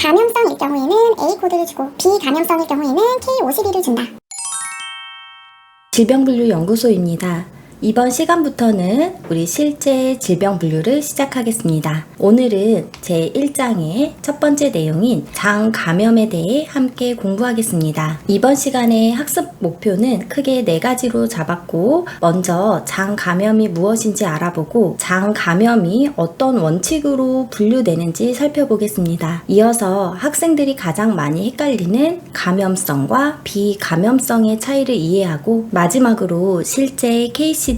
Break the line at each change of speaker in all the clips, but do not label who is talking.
감염성일 경우에는 A 코드를 주고 비감염성일 경우에는 K52를 준다.
질병분류연구소입니다. 이번 시간부터는 우리 실제 질병분류를 시작하겠습니다. 오늘은 제1장의 첫 번째 내용인 장 감염에 대해 함께 공부하겠습니다. 이번 시간의 학습 목표는 크게 4가지로 잡았고, 먼저 장 감염이 무엇인지 알아보고 장 감염이 어떤 원칙으로 분류되는지 살펴보겠습니다. 이어서 학생들이 가장 많이 헷갈리는 감염성과 비감염성의 차이를 이해하고, 마지막으로 실제 KCD에서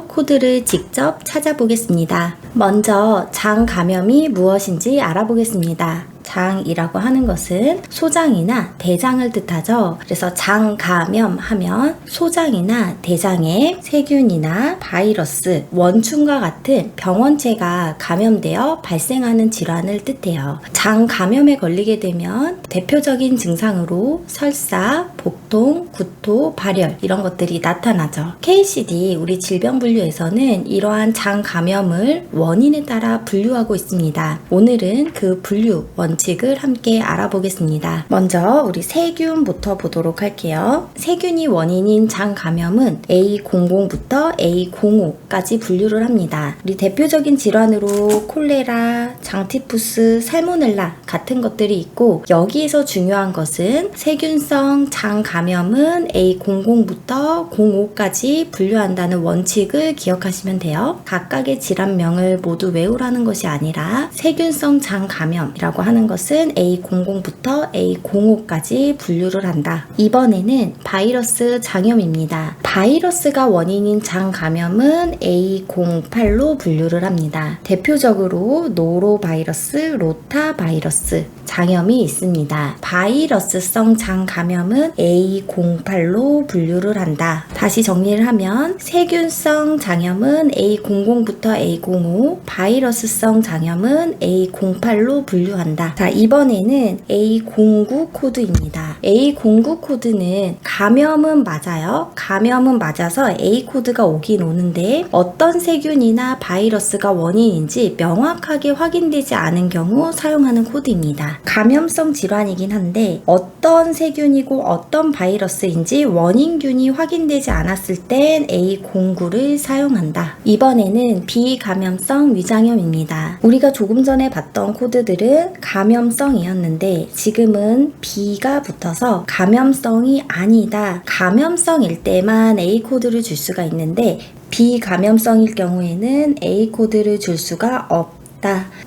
코드를 직접 찾아보겠습니다. 먼저 장 감염이 무엇인지 알아보겠습니다. 장이라고 하는 것은 소장이나 대장을 뜻하죠. 그래서 장 감염 하면 소장이나 대장에 세균이나 바이러스, 원충과 같은 병원체가 감염되어 발생하는 질환을 뜻해요. 장 감염에 걸리게 되면 대표적인 증상으로 설사, 복통, 구토, 발열 이런 것들이 나타나죠. KCD 우리 질병분류에서는 이러한 장 감염을 원인에 따라 분류하고 있습니다. 오늘은 그 분류 원칙을 함께 알아보겠습니다. 먼저 우리 세균부터 보도록 할게요. 세균이 원인인 장 감염은 A00부터 A05까지 분류를 합니다. 우리 대표적인 질환으로 콜레라, 장티푸스, 살모넬라 같은 것들이 있고, 여기에서 중요한 것은 세균성 장 감염은 A00부터 05까지 분류한다는 원칙을 기억하시면 돼요. 각각의 질환명을 모두 외우라는 것이 아니라 세균성 장 감염이라고 하는 것은 A00부터 A05까지 분류를 한다. 이번에는 바이러스 장염입니다. 바이러스가 원인인 장 감염은 A08로 분류를 합니다. 대표적으로 노로바이러스, 로타바이러스 장염이 있습니다. 바이러스성 장 감염은 A08로 분류를 한다. 다시 정리를 하면 세균성 장염은 A00부터 A05, 바이러스성 장염은 A08로 분류한다. 자, 이번에는 A09 코드입니다. A09 코드는 감염은 맞아요. 감염은 맞아서 A 코드가 오긴 오는데 어떤 세균이나 바이러스가 원인인지 명확하게 확인되지 않은 경우 사용하는 코드입니다. 감염성 질환이긴 한데 어떤 세균이고 어떤 바이러스인지 원인균이 확인되지 않았을 땐 A09를 사용한다. 이번에는 비감염성 위장염입니다. 우리가 조금 전에 봤던 코드들은 감염성이었는데 지금은 B가 붙어서 감염성이 아니다. 감염성일 때만 A 코드를 줄 수가 있는데 비감염성일 경우에는 A 코드를 줄 수가 없다.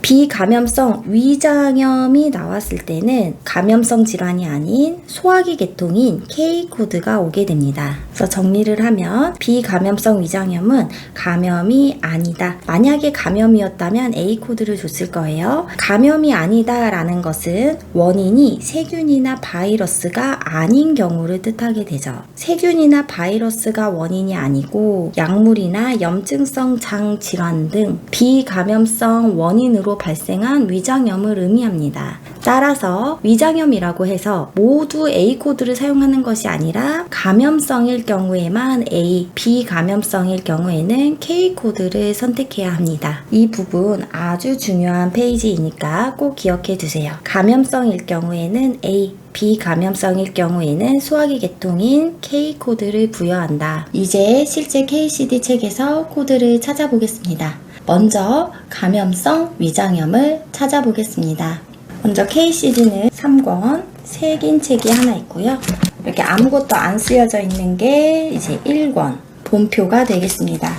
비감염성 위장염이 나왔을 때는 감염성 질환이 아닌 소화기 계통인 K 코드가 오게 됩니다. 그래서 정리를 하면 비감염성 위장염은 감염이 아니다. 만약에 감염이었다면 A 코드를 줬을 거예요. 감염이 아니다 라는 것은 원인이 세균이나 바이러스가 아닌 경우를 뜻하게 되죠. 세균이나 바이러스가 원인이 아니고 약물이나 염증성 장 질환 등 비감염성 원인으로 발생한 위장염을 의미합니다. 따라서 위장염이라고 해서 모두 A 코드를 사용하는 것이 아니라 감염성일 경우에만 A, 비감염성일 경우에는 K 코드를 선택해야 합니다. 이 부분 아주 중요한 페이지이니까 꼭 기억해 두세요. 감염성일 경우에는 A, 비감염성일 경우에는 소화기 계통인 K 코드를 부여한다. 이제 실제 KCD 책에서 코드를 찾아보겠습니다. 먼저 감염성 위장염을 찾아보겠습니다. 먼저 KCD는 3권 색인 책이 하나 있고요. 이렇게 아무것도 안 쓰여져 있는 게 이제 1권 본표가 되겠습니다.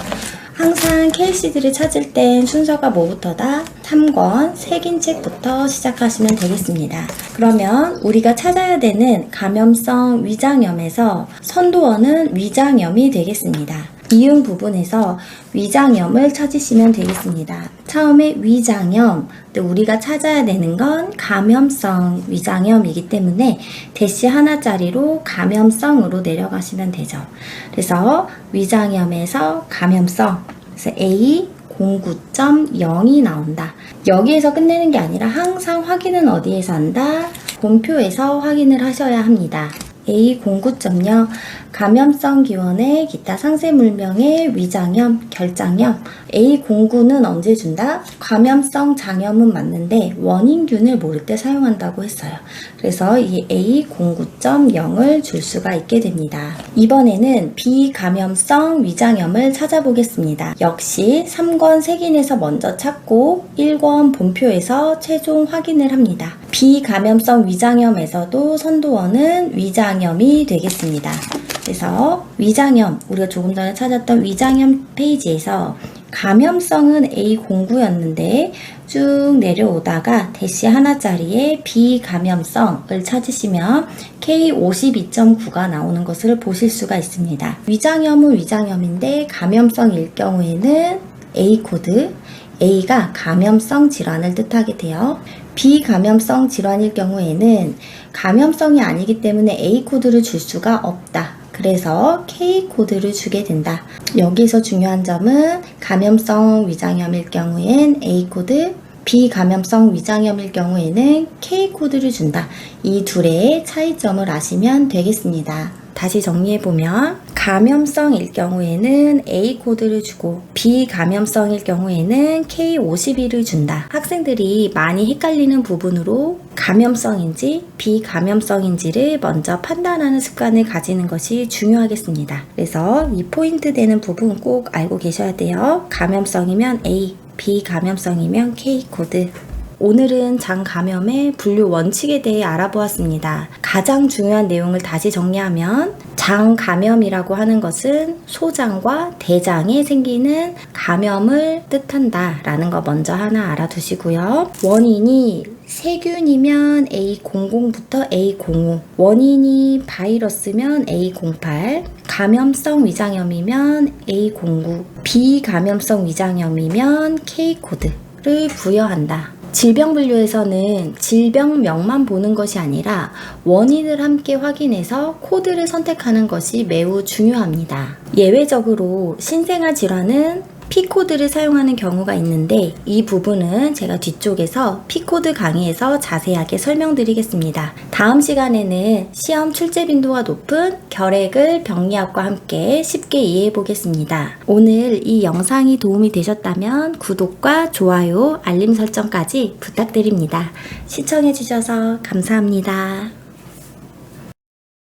항상 KCD를 찾을 땐 순서가 뭐부터다? 3권 색인 책부터 시작하시면 되겠습니다. 그러면 우리가 찾아야 되는 감염성 위장염에서 선도어는 위장염이 되겠습니다. 이응 부분에서 위장염을 찾으시면 되겠습니다. 처음에 위장염, 우리가 찾아야 되는 건 감염성 위장염이기 때문에 대시 하나짜리로 감염성으로 내려가시면 되죠. 그래서 위장염에서 감염성, 그래서 A 09.0이 나온다. 여기에서 끝내는 게 아니라 항상 확인은 어디에서 한다? 본표에서 확인을 하셔야 합니다. A09.0 감염성 기원의 기타 상세물명의 위장염, 결장염. A09는 언제 준다? 감염성 장염은 맞는데 원인균을 모를 때 사용한다고 했어요. 그래서 이 A09.0을 줄 수가 있게 됩니다. 이번에는 비감염성 위장염을 찾아보겠습니다. 역시 3권 색인에서 먼저 찾고 1권 본표에서 최종 확인을 합니다. 비감염성 위장염에서도 선도원은 위장염이 되겠습니다. 그래서 위장염, 우리가 조금 전에 찾았던 위장염 페이지에서 감염성은 A09였는데 쭉 내려오다가 대시 하나짜리에 비감염성을 찾으시면 K52.9가 나오는 것을 보실 수가 있습니다. 위장염은 위장염인데 감염성일 경우에는 A 코드, A가 감염성 질환을 뜻하게 돼요. 비감염성 질환일 경우에는 감염성이 아니기 때문에 A 코드를 줄 수가 없다. 그래서 K 코드를 주게 된다. 여기서 중요한 점은 감염성 위장염일 경우엔 A 코드, 비감염성 위장염일 경우에는 K 코드를 준다. 이 둘의 차이점을 아시면 되겠습니다. 다시 정리해보면 감염성일 경우에는 A 코드를 주고 비감염성일 경우에는 K52를 준다. 학생들이 많이 헷갈리는 부분으로 감염성인지 비감염성인지를 먼저 판단하는 습관을 가지는 것이 중요하겠습니다. 그래서 이 포인트 되는 부분 꼭 알고 계셔야 돼요. 감염성이면 A, 비감염성이면 K 코드. 오늘은 장감염의 분류 원칙에 대해 알아보았습니다. 가장 중요한 내용을 다시 정리하면 장감염이라고 하는 것은 소장과 대장에 생기는 감염을 뜻한다 라는 거 먼저 하나 알아두시고요. 원인이 세균이면 A00부터 A05, 원인이 바이러스면 A08, 감염성 위장염이면 A09, 비감염성 위장염이면 K코드를 부여한다. 질병 분류에서는 질병명만 보는 것이 아니라 원인을 함께 확인해서 코드를 선택하는 것이 매우 중요합니다. 예외적으로 신생아 질환은 P코드를 사용하는 경우가 있는데 이 부분은 제가 뒤쪽에서 P코드 강의에서 자세하게 설명드리겠습니다. 다음 시간에는 시험 출제 빈도가 높은 결핵을 병리학과 함께 쉽게 이해해 보겠습니다. 오늘 이 영상이 도움이 되셨다면 구독과 좋아요, 알림 설정까지 부탁드립니다. 시청해 주셔서 감사합니다.